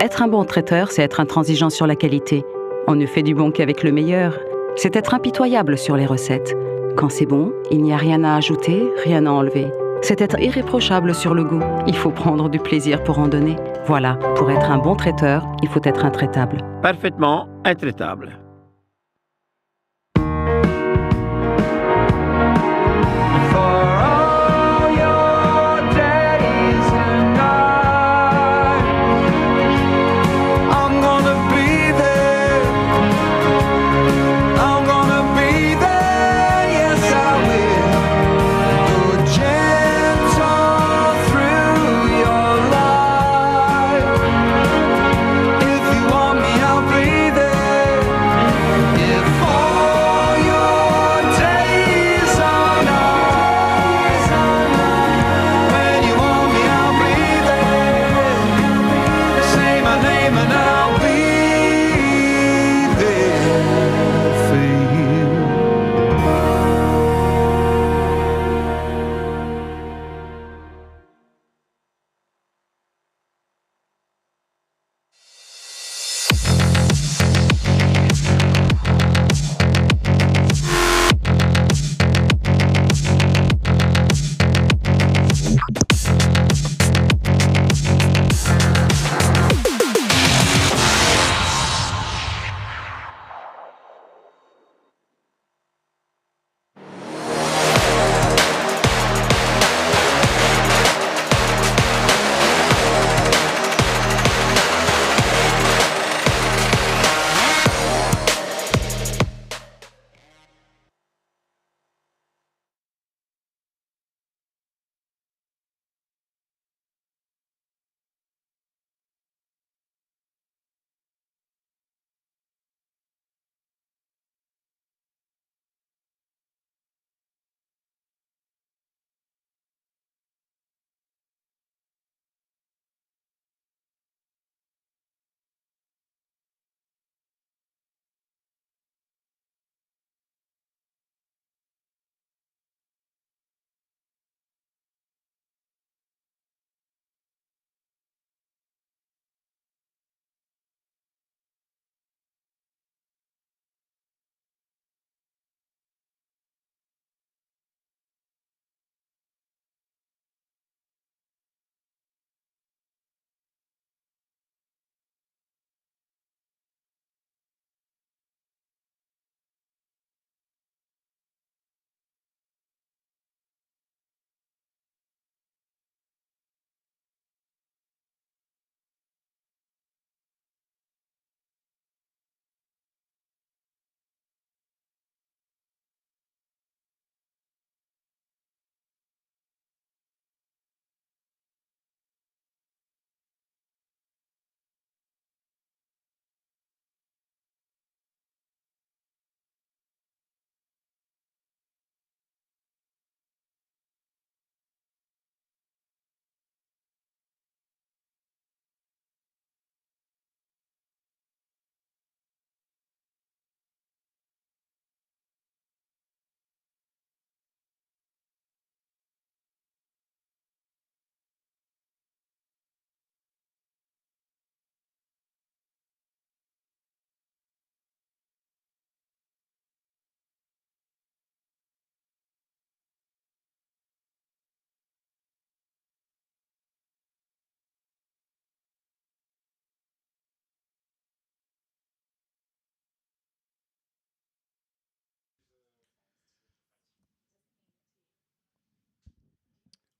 Être un bon traiteur, c'est être intransigeant sur la qualité. On ne fait du bon qu'avec le meilleur. C'est être impitoyable sur les recettes. Quand c'est bon, il n'y a rien à ajouter, rien à enlever. C'est être irréprochable sur le goût. Il faut prendre du plaisir pour en donner. Voilà, pour être un bon traiteur, il faut être intraitable. Parfaitement intraitable.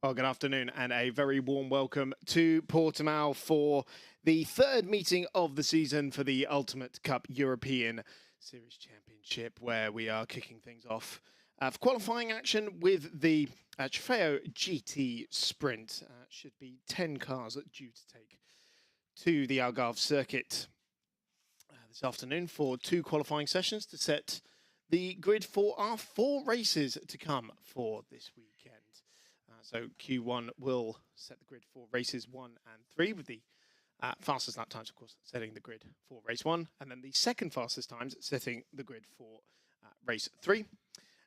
Well, good afternoon and a very warm welcome to Portimão for the third meeting of the season for the Ultimate Cup European Series Championship, where we are kicking things off for qualifying action with the Trofeu GT Sprint. Should be 10 cars due to take to the Algarve circuit this afternoon for 2 qualifying sessions to set the grid for our 4 races to come for this weekend. So Q1 will set the grid for races 1 and 3 with the fastest lap times, of course, setting the grid for race 1, and then the second fastest times setting the grid for race 3.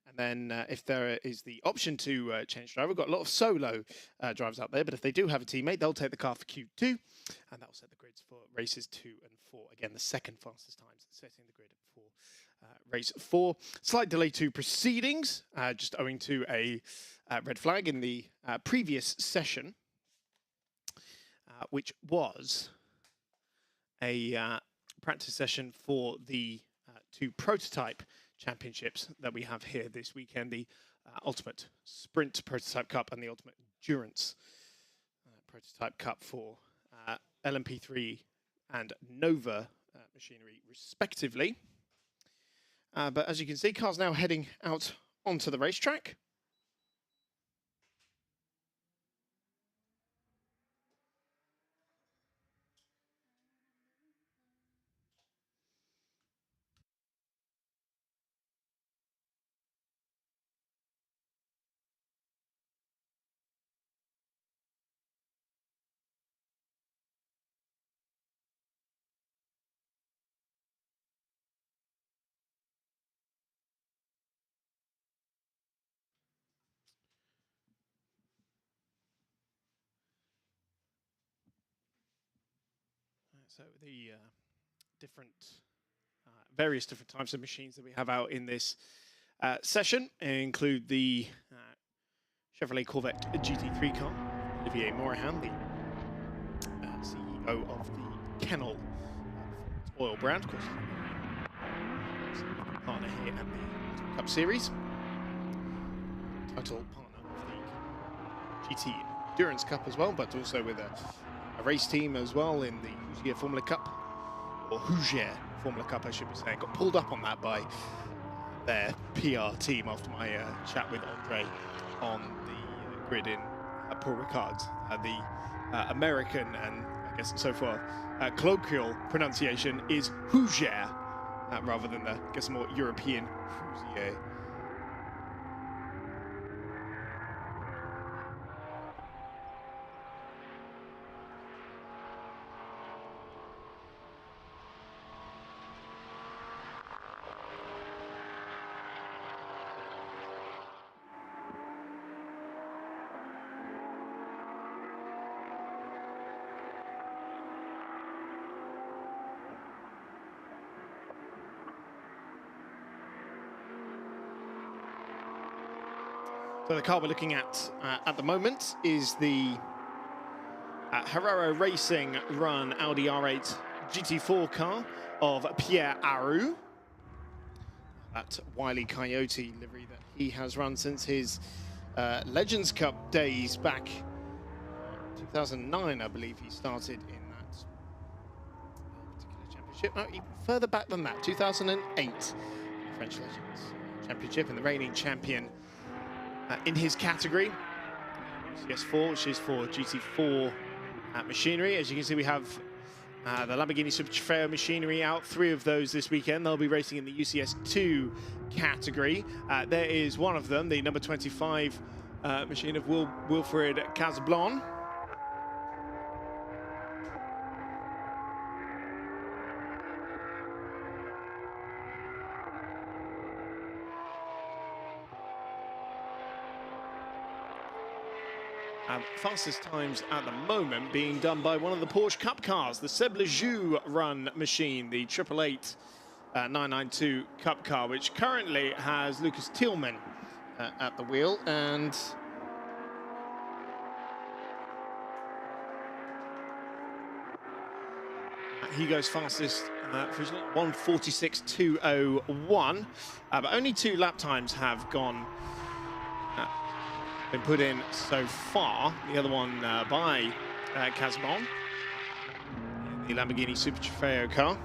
And then if there is the option to change driver, we've got a lot of solo drivers out there, but if they do have a teammate, they'll take the car for Q2, and that will set the grids for races 2 and 4. Again, the second fastest times setting the grid for race 4. Slight delay to proceedings, just owing to a red flag in the previous session, which was a practice session for the 2 prototype championships that we have here this weekend, the Ultimate Sprint Prototype Cup and the Ultimate Endurance Prototype Cup for LMP3 and Nova machinery, respectively. But as you can see, cars now heading out onto the racetrack. So the various different types of machines that we have out in this session include the Chevrolet Corvette GT3 car, Olivier Morahan, the CEO of the Kennel oil brand, of course, partner here at the Cup Series, title partner of the GT Endurance Cup as well, but also with a race team as well in the Ligier Formula Cup, or Ligier Formula Cup, I should be saying. Got pulled up on that by their PR team after my chat with Andre on the grid in Paul Ricard's. The American and I guess so far colloquial pronunciation is Ligier, rather than the, I guess, more European Ligier. So the car we're looking at the moment is the Herrera Racing run Audi R8 GT4 car of Pierre Aru. That Wile E. Coyote livery that he has run since his Legends Cup days back 2009, I believe he started in that particular championship. No, even further back than that, 2008, French Legends Championship, and the reigning champion in his category, CS4, which is for GT4 machinery. As you can see, we have the Lamborghini Super Trofeo machinery out, 3 of those this weekend. They'll be racing in the UCS2 category. There is one of them, the number 25 machine of Wilfred Casablanc. Fastest times at the moment being done by one of the Porsche Cup cars, the Seb Lejoux run machine, the 888 992 Cup car, which currently has Lucas Tillman at the wheel, and he goes fastest for 1:46.201, but only 2 lap times have been put in so far. The other one by Casabon, the Lamborghini Super Trofeo car.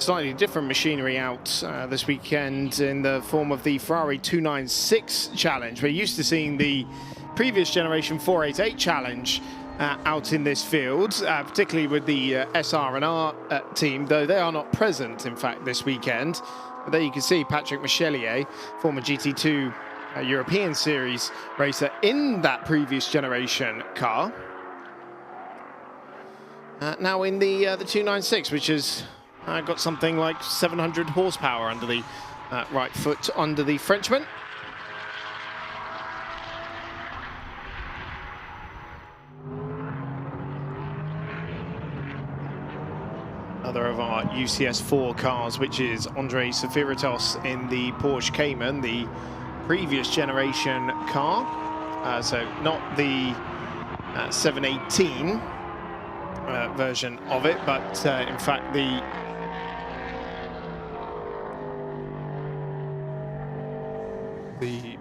slightly different machinery out this weekend in the form of the Ferrari 296 Challenge. We're used to seeing the previous generation 488 Challenge out in this field, particularly with the SR&R team, though they are not present, in fact, this weekend. But there you can see Patrick Michelier, former GT2 European Series racer in that previous generation car. Now in the 296, which has got something like 700 horsepower under the right foot under the Frenchman. Another of our UCS4 cars, which is Andrei Safiritos in the Porsche Cayman, the previous generation car. So not the 718 version of it, but in fact the the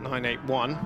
981.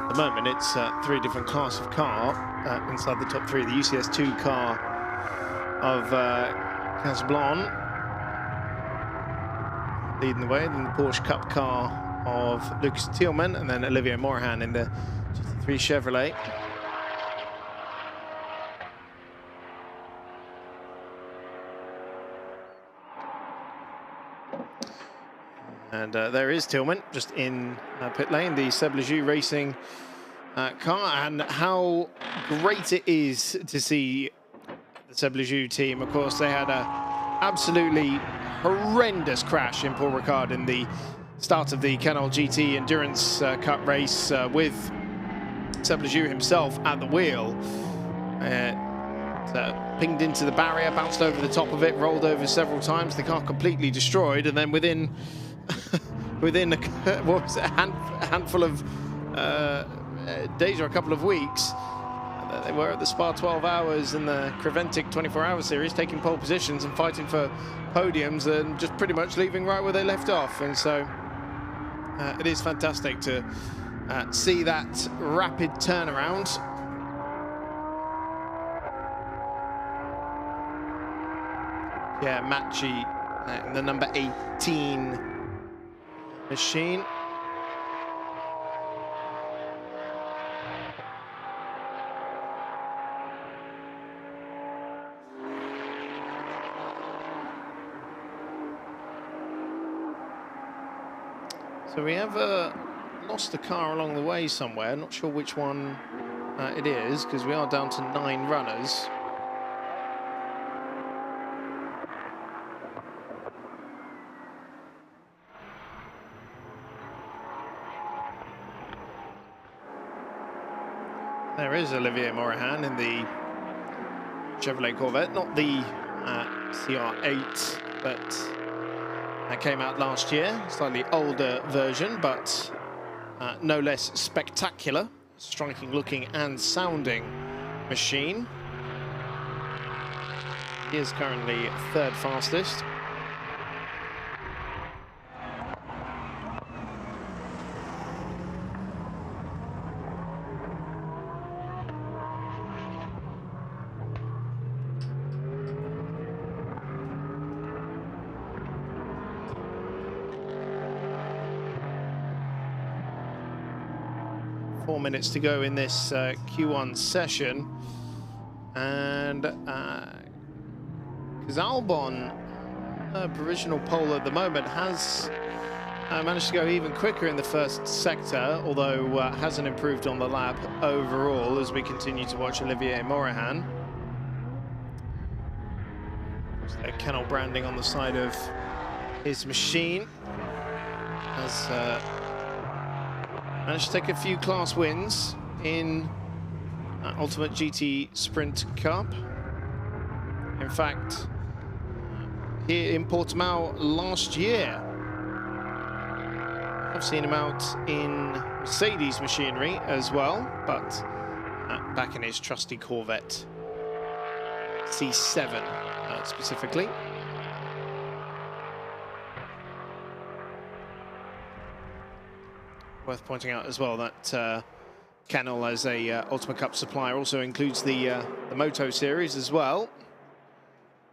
At the moment, it's three different class of car inside the top three. The UCS2 car of Casablanc leading the way, then the Porsche Cup car of Lucas Thielmann, and then Olivier Morahan in the GT3 Chevrolet. And there is Thielmann just in pit lane, the Seb Lejeune Racing car, and how great it is to see the Seb Lejeune team. Of course, they had a absolutely horrendous crash in Paul Ricard in the start of the Canal GT Endurance Cup race with Seb Lejeune himself at the wheel. Pinged into the barrier, bounced over the top of it, rolled over several times, the car completely destroyed, and then within what was it, a handful of days or a couple of weeks, they were at the Spa 12 Hours in the Creventic 24-hour series, taking pole positions and fighting for podiums and just pretty much leaving right where they left off. And so it is fantastic to see that rapid turnaround. Yeah, Matchy in the number 18 machine. So we have lost a car along the way somewhere. Not sure which one it is, because we are down to 9 runners. There is Olivier Morahan in the Chevrolet Corvette, not the CR8, but that came out last year, slightly older version, but no less spectacular, striking looking and sounding machine. He is currently 3rd fastest. Minutes to go in this Q1 session, and Albon, provisional pole at the moment, has managed to go even quicker in the first sector, although hasn't improved on the lap overall as we continue to watch Olivier Morahan. There's Kennel branding on the side of his machine has managed to take a few class wins in Ultimate GT Sprint Cup. in fact, here in Portimão last year. I've seen him out in Mercedes machinery as well, but back in his trusty Corvette C7 specifically. Worth pointing out as well that Canal, as a Ultimate Cup supplier, also includes the Moto series as well.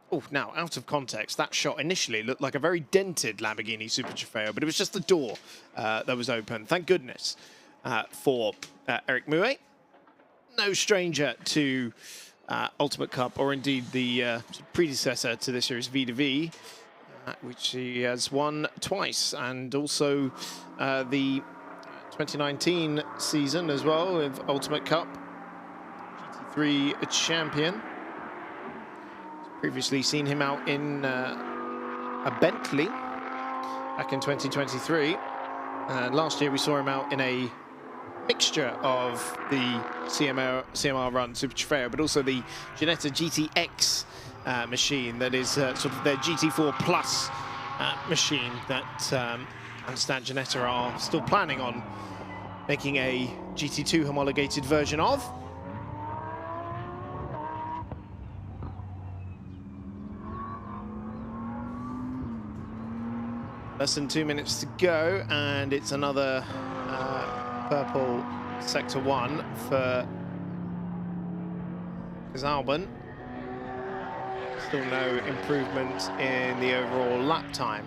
Oh, now, out of context, that shot initially looked like a very dented Lamborghini Super Trofeo, but it was just the door that was open. Thank goodness for Eric Mouet. No stranger to Ultimate Cup, or indeed the predecessor to this series, V2V, which he has won twice, and also the 2019 season as well with Ultimate Cup GT3 champion. Previously seen him out in a Bentley back in 2023. Last year we saw him out in a mixture of the CMR run Super Trofeo, but also the Ginetta GTX machine that is sort of their GT4 Plus machine that I understand Ginetta are still planning on making a GT2 homologated version of. Less than 2 minutes to go, and it's another purple Sector 1 for Albon. Still no improvement in the overall lap time.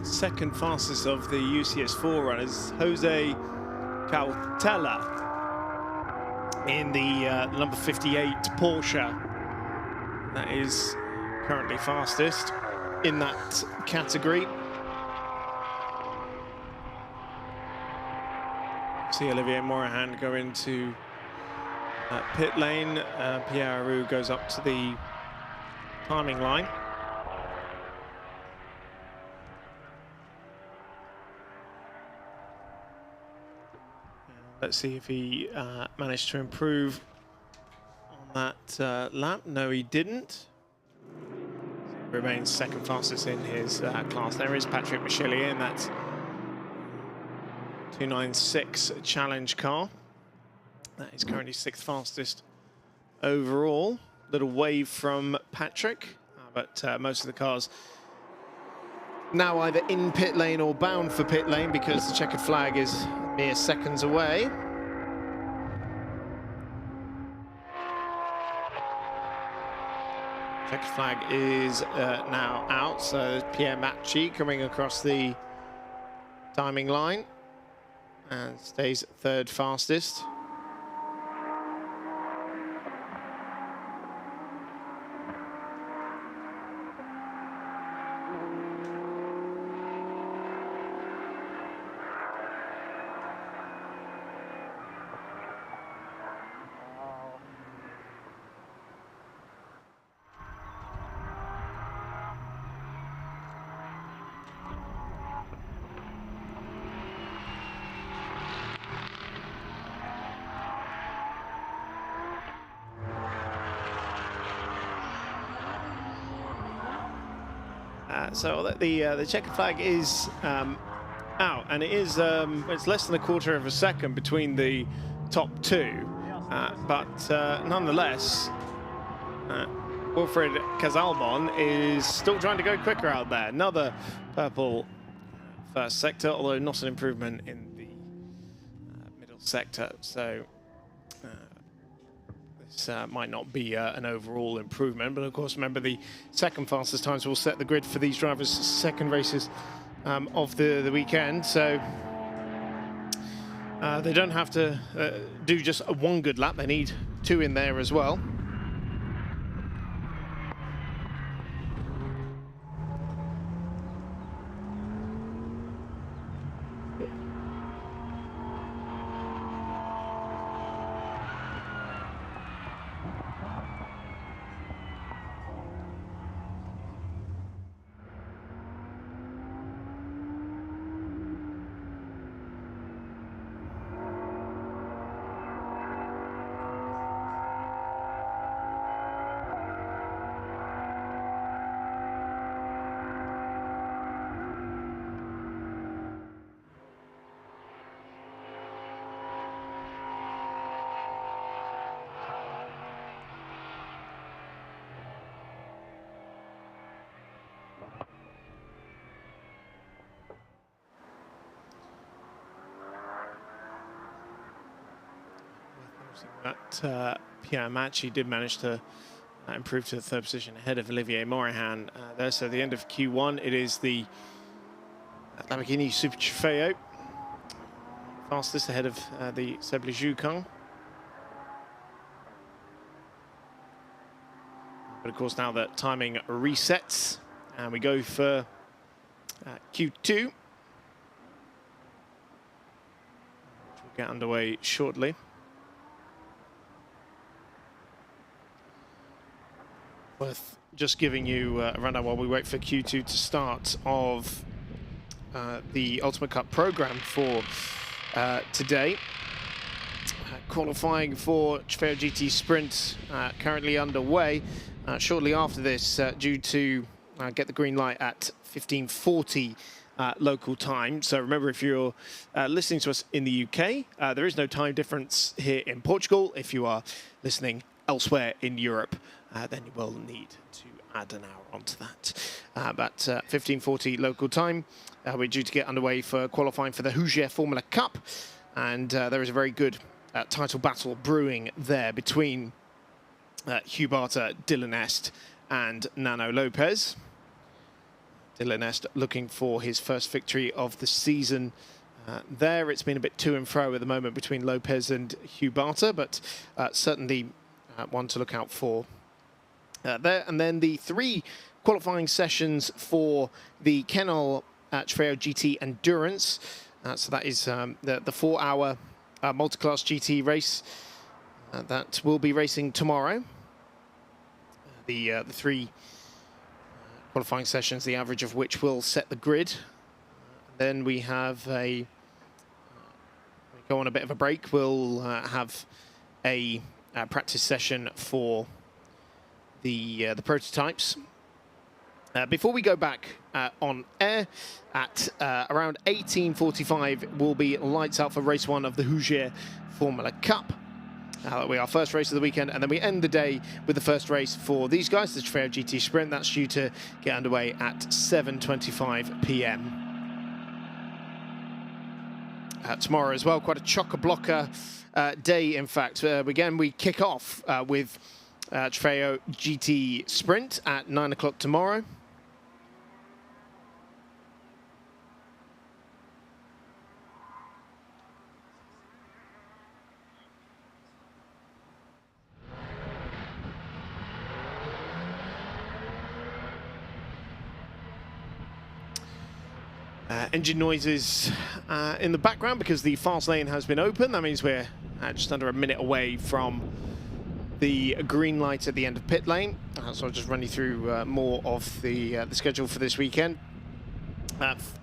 Second fastest of the UCS4 runners, Jose Cautela in the number 58 Porsche. That is currently fastest in that category. See Olivier Morahan go into pit lane. Pierre Arroux goes up to the timing line. Let's see if he managed to improve on that lap. No, he didn't. He remains second fastest in his class. There is Patrick Michelier in that 296 challenge car. That is currently sixth fastest overall. Little wave from Patrick, but most of the cars now either in pit lane or bound for pit lane because the checkered flag is mere seconds away. Checkered flag is now out, so Pierre Macchi coming across the timing line and stays third fastest. So the checkered flag is out, and it is it's less than a quarter of a second between the top two, but nonetheless, Wilfred Casalbon is still trying to go quicker out there. Another purple first sector, although not an improvement in the middle sector. So this might not be an overall improvement, but of course, remember the second fastest times will set the grid for these drivers' second races of the weekend. So They don't have to do just one good lap. They need 2 in there as well. That Pierre Macchi did manage to improve to the 3rd position ahead of Olivier Morahan there. So at the end of Q1, it is the Lamborghini Super Trofeo, fastest ahead of the Duqueine. But of course, now that timing resets, and we go for Q2, which will get underway shortly. Worth just giving you a rundown while we wait for Q2 to start of the Ultimate Cup program for today. Qualifying for Trofeu GT Sprint currently underway. Shortly after this, due to get the green light at 15:40 local time. So remember, if you're listening to us in the UK, there is no time difference here in Portugal. If you are listening elsewhere in Europe, then you will need to add an hour onto that. But 15:40 local time, we're due to get underway for qualifying for the Ligier Formula Cup. And there is a very good title battle brewing there between Huberta, Dylan Est and Nano Lopez. Dylan Est looking for his first victory of the season there. It's been a bit to and fro at the moment between Lopez and Huberta, but certainly one to look out for there. And then the 3 qualifying sessions for the Kennel Trofeu GT Endurance. So that is the 4-hour multi-class GT race that will be racing tomorrow. The 3 qualifying sessions, the average of which will set the grid. Then we have we go on a bit of a break. We'll have a practice session for the prototypes. Before we go back on air at around 18:45, will be lights out for race 1 of the Ligier Formula Cup. That'll be our first race of the weekend, and then we end the day with the first race for these guys, the Trofeu GT Sprint. That's due to get underway at 7:25 p.m. Tomorrow as well, quite a chock-a-blocker day, in fact. Again, we kick off with Trofeu GT Sprint at 9 o'clock tomorrow. Engine noises in the background because the fast lane has been open. That means we're just under a minute away from the green light at the end of pit lane. So I'll just run you through more of the schedule for this weekend.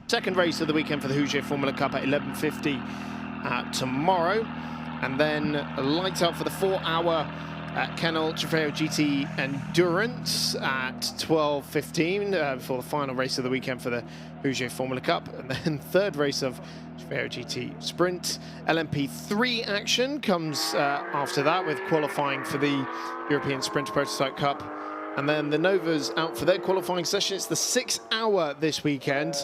Second race of the weekend for the Ligier Formula Cup at 11:50 tomorrow. And then lights out for the 4-hour Kennel Trofeu GT Endurance at 12:15 before the final race of the weekend for the Ligier Formula Cup. And then third race of Trofeu GT Sprint. LMP3 action comes after that with qualifying for the European Sprint Prototype Cup. And then the Novas out for their qualifying session. It's the 6-hour this weekend.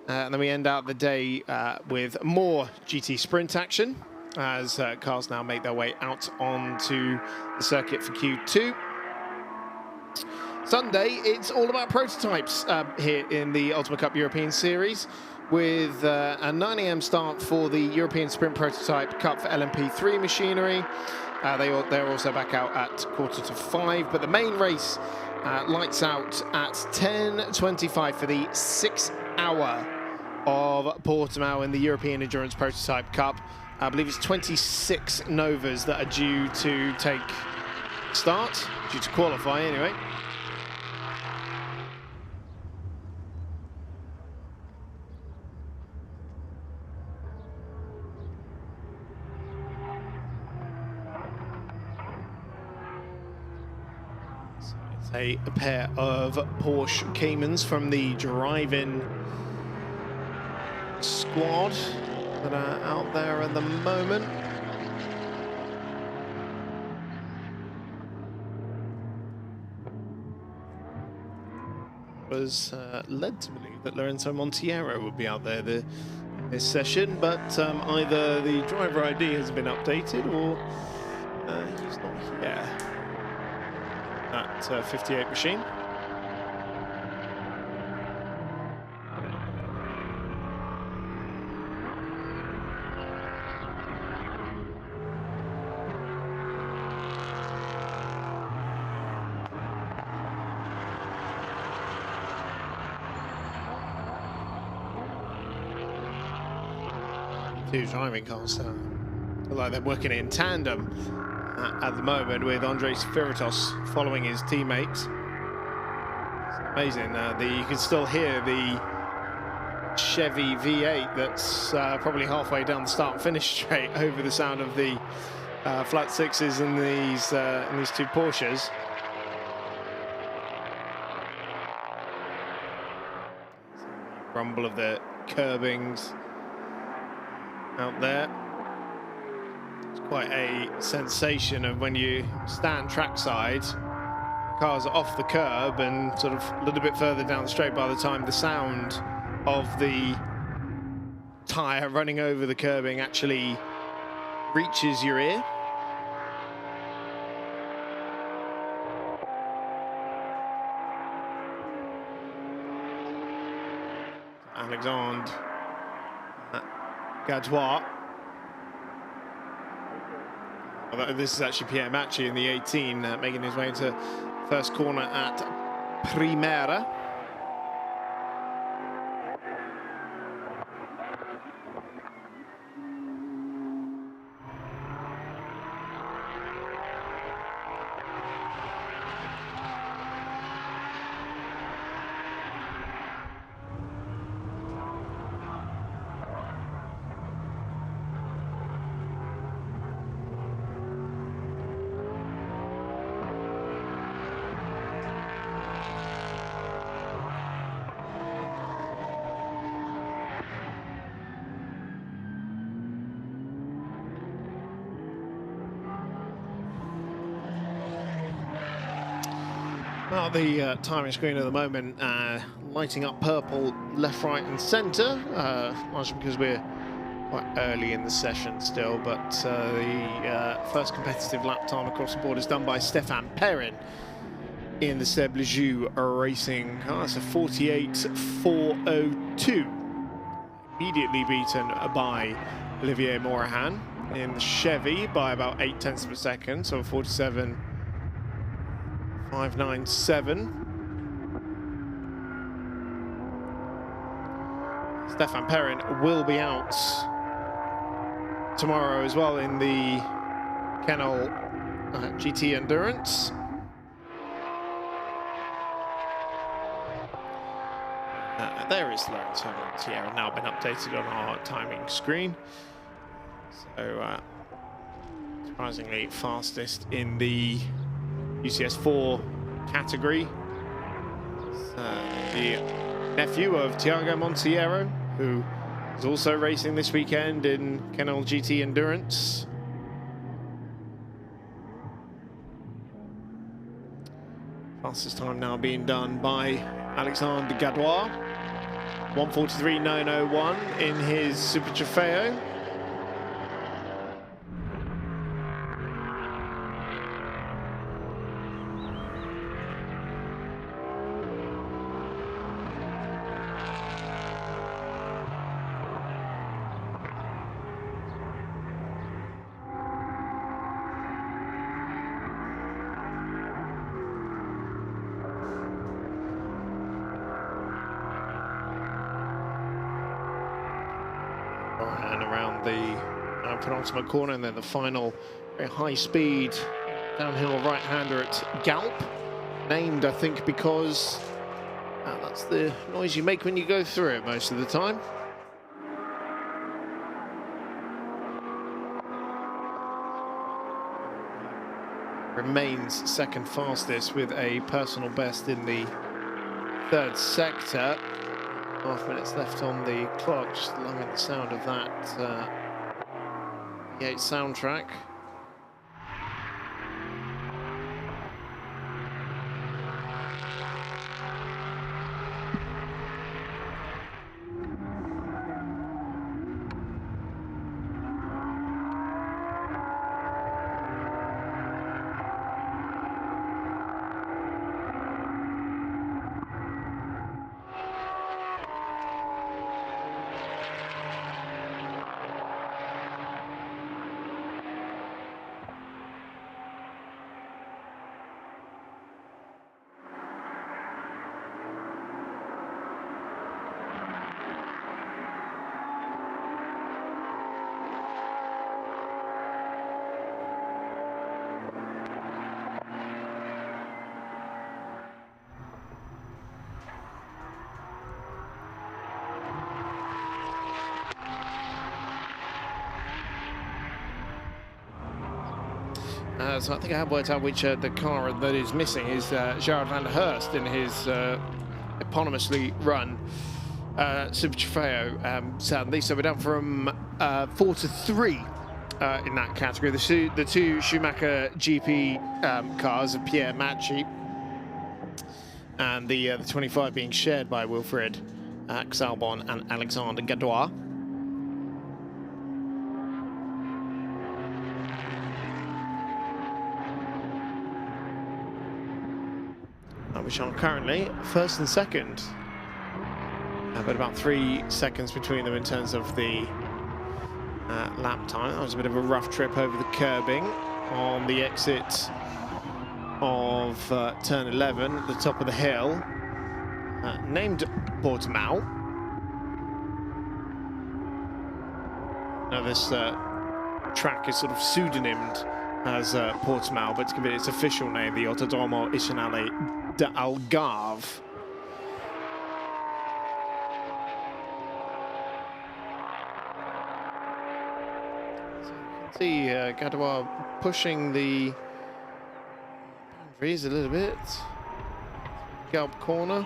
And then we end out the day with more GT Sprint action as cars now make their way out onto the circuit for Q2. Sunday, it's all about prototypes here in the Ultimate Cup European Series. with a 9 AM start for the European Sprint Prototype Cup for LMP3 machinery. They're also back out at 4:45, but the main race lights out at 10:25 for the 6 hour of Portimão in the European Endurance Prototype Cup. I believe it's 26 Novas that are due to take start, due to qualify anyway. So it's a pair of Porsche Caymans from the driving squad that are out there at the moment. Was led to believe that Lorenzo Monteiro would be out there this session, but either the driver ID has been updated or he's not here. That 58 machine. Two driving cars look like they're working in tandem at the moment, with Andres Firitos following his teammates. It's amazing. You can still hear the Chevy V8 that's probably halfway down the start and finish straight over the sound of the flat sixes and these two Porsches. Rumble of the curbings out there. It's quite a sensation of when you stand trackside, cars are off the curb and sort of a little bit further down the straight by the time the sound of the tyre running over the curbing actually reaches your ear. Alexandre Gadouin. This is actually Pierre Macchi in the 18, making his way into first corner at Primera. Well, the timing screen at the moment lighting up purple left, right and centre, largely because we're quite early in the session still, but the first competitive lap time across the board is done by Stéphane Perrin in the Seb Lejeune Racing car. It's a 48.402, immediately beaten by Olivier Morahan in the Chevy by about 0.8 of a second, so 47.597. Stéphane Perrin will be out tomorrow as well in the Renault GT Endurance. There is Lorenzo Monteiro, now been updated on our timing screen. So surprisingly fastest in the UCS4 category. The nephew of Thiago Monteiro, who is also racing this weekend in Renault GT Endurance. Fastest time now being done by Alexandre Gadouin, 1:43.901 in his Super Trofeo. around the penultimate corner, and then the final very high-speed downhill right-hander at Galp, named, I think, because that's the noise you make when you go through it most of the time. Remains second fastest with a personal best in the third sector. 5 minutes left on the clock, just loving the sound of that V8 soundtrack. So I think I have worked out which the car that is missing is Gerard van der Hurst in his eponymously run Super Trofeo, sadly. So we're down from 4 to 3 in that category. The two Schumacher GP cars of Pierre Matchy, and the 25 being shared by Wilfried Xalbon and Alexandre Gadois. Which are currently first and second, but about 3 seconds between them in terms of the lap time. That was a bit of a rough trip over the curbing on the exit of turn 11 at the top of the hill, named Portimão. Now this track is sort of pseudonymed as Portimão, but it's going to be its official name, the Autodromo Nacional de Algarve. So you can see Gadois pushing the boundaries a little bit. Galp corner.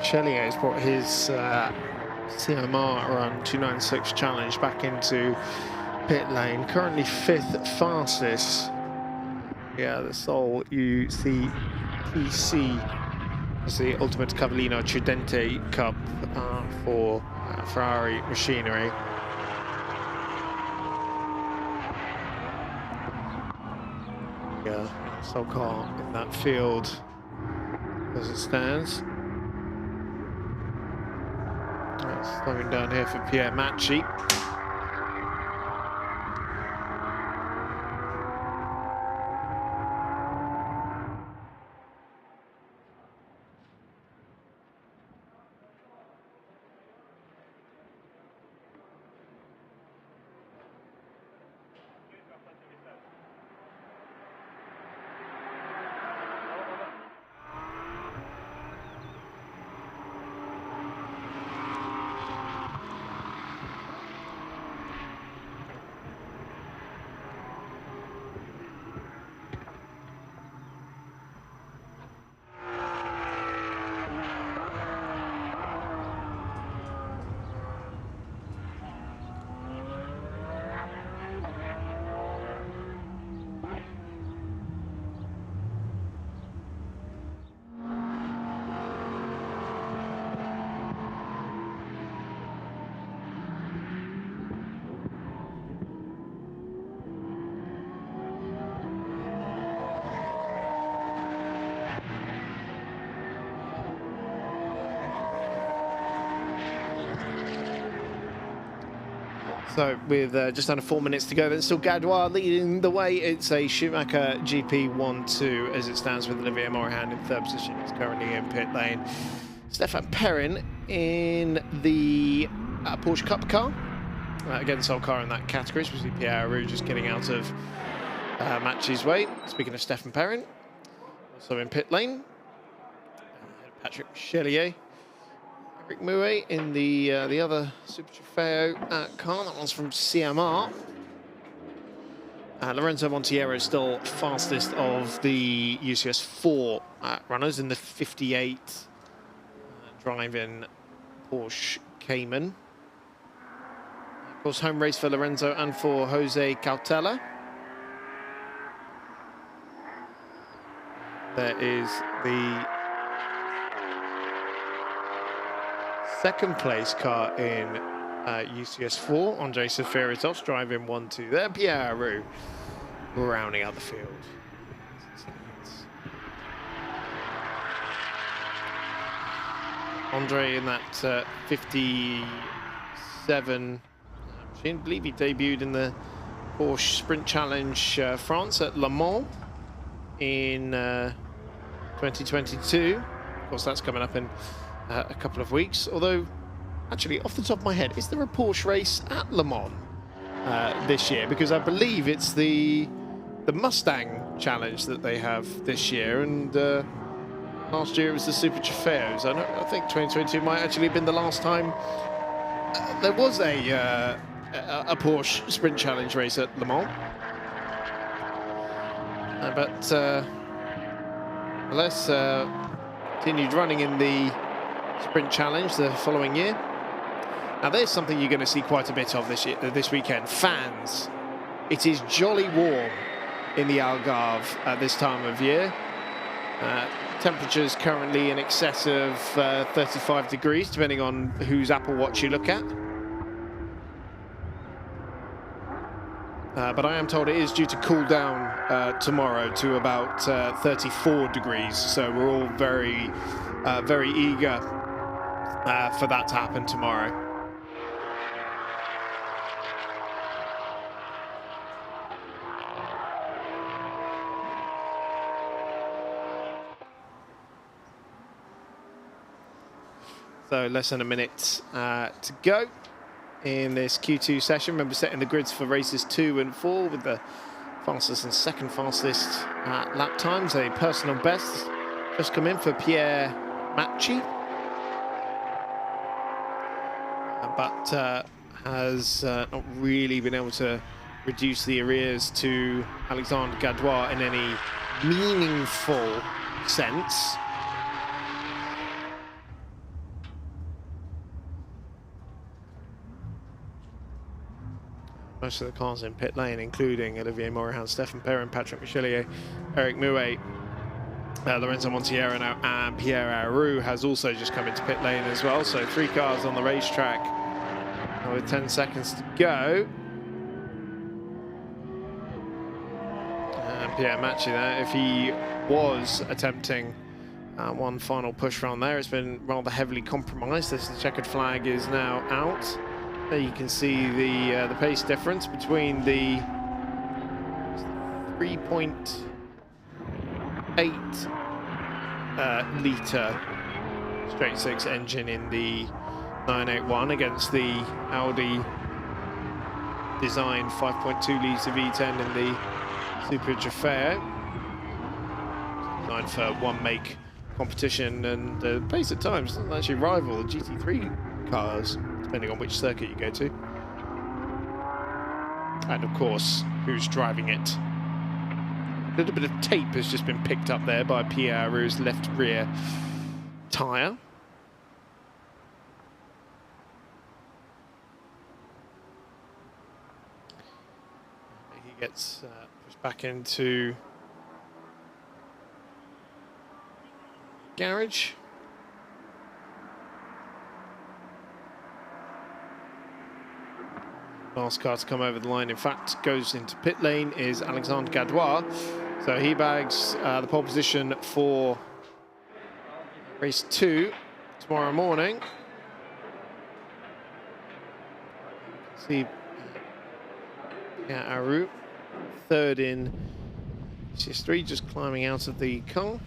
Chelier has brought his CMR Run 296 challenge back into pit lane. Currently 5th fastest. Yeah, the Sol UCTC is the Ultimate Cavallino Tridente Cup for Ferrari machinery. Yeah, Sol car in that field as it stands. Slowing down here for Pierre Matchy. So with just under 4 minutes to go, then still Gadouin leading the way. It's a Schumacher GP 1-2 as it stands with Olivier Morahan in third position. He's currently in pit lane. Stéphane Perrin in the Porsche Cup car. Again, sole car in that category, especially Pierre Roux just getting out of Match's way. Speaking of Stéphane Perrin, also in pit lane. Patrick Chelier. Eric Mouet in the other Super Trofeo car. That one's from CMR. Lorenzo Montiero is still fastest of the UCS 4 runners in the 58 driving Porsche Cayman. Of course, home race for Lorenzo and for Jose Cautela. There is the second place car in UCS 4, Andrei Seferitos driving 1-2 there. Pierre Roux rounding out the field. Andre in that 57 machine. I believe he debuted in the Porsche Sprint Challenge France at Le Mans in 2022. Of course, that's coming up in a couple of weeks. Although, actually, off the top of my head, is there a Porsche race at Le Mans this year? Because I believe it's the Mustang Challenge that they have this year, and last year it was the Super Trofeos. I think 2022 might actually have been the last time there was a Porsche Sprint Challenge race at Le Mans. But let's continued running in the Sprint Challenge the following year. Now there's something you're going to see quite a bit of this weekend. Fans. It is jolly warm in the Algarve at this time of year. Temperatures currently in excess of 35 degrees, depending on whose Apple Watch you look at. But I am told it is due to cool down tomorrow to about 34 degrees. So we're all very, very eager for that to happen tomorrow. So less than a minute to go in this Q2 session. Remember setting the grids for races 2 and 4 with the fastest and second fastest lap times. A personal best just come in for Pierre Matchi, but has not really been able to reduce the arrears to Alexandre Gadouin in any meaningful sense. Most of the cars in pit lane, including Olivier Morahan, Stéphane Perrin, Patrick Michelier, Eric Mouet, Lorenzo Montiero and Pierre Roux has also just come into pit lane as well. So 3 cars on the racetrack with 10 seconds to go. And Pierre Matchi there, if he was attempting one final push round there, it's been rather heavily compromised. This the checkered flag is now out. There you can see the pace difference between the 3.8 litre straight 6 engine in the 981 against the Audi designed 5.2 litre V10 in the Super Trofeo. Designed for one make competition, and the pace at times doesn't actually rival the GT3 cars, depending on which circuit you go to. And of course, who's driving it. A little bit of tape has just been picked up there by Pierre Roux's left rear tyre. He gets pushed back into garage. Last car to come over the line, in fact, goes into pit lane is Alexandre Gadouin. So he bags the pole position for race 2 tomorrow morning. See Yeah, Aru, third in CS3, just climbing out of the car.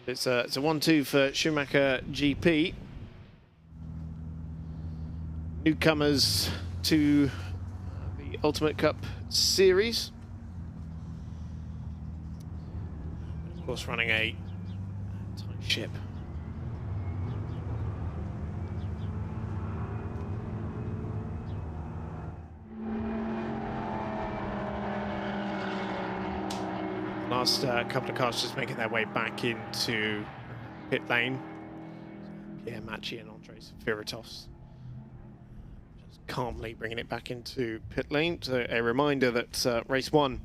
It's a 1-2 for Schumacher GP. Newcomers to the Ultimate Cup Series. Of course, running a tight ship. Last couple of cars just making their way back into pit lane. Pierre Macchi and Andres Viritos just calmly bringing it back into pit lane. So a reminder that race 1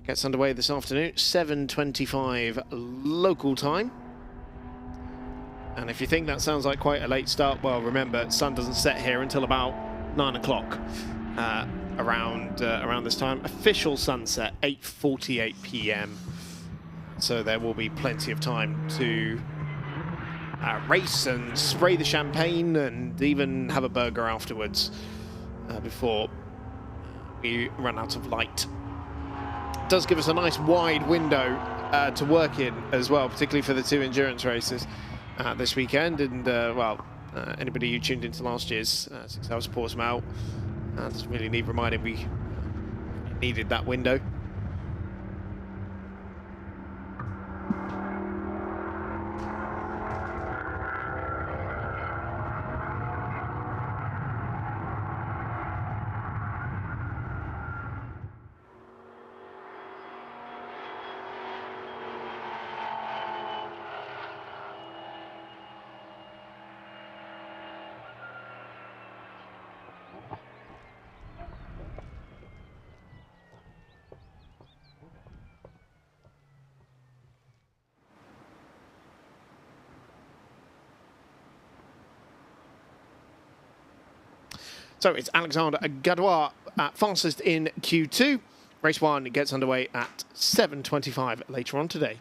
gets underway this afternoon, 7:25 local time. And if you think that sounds like quite a late start, well, remember, sun doesn't set here until about 9 o'clock. Around this time. Official sunset, 8:48 p.m. So there will be plenty of time to race and spray the champagne and even have a burger afterwards before we run out of light. It does give us a nice wide window to work in as well, particularly for the 2 endurance races this weekend. And anybody who tuned into last year's 6 Hours Portimão doesn't really need reminding. We needed that window. So it's Alexander Gadouar fastest in Q2. Race 1 gets underway at 7:25 later on today.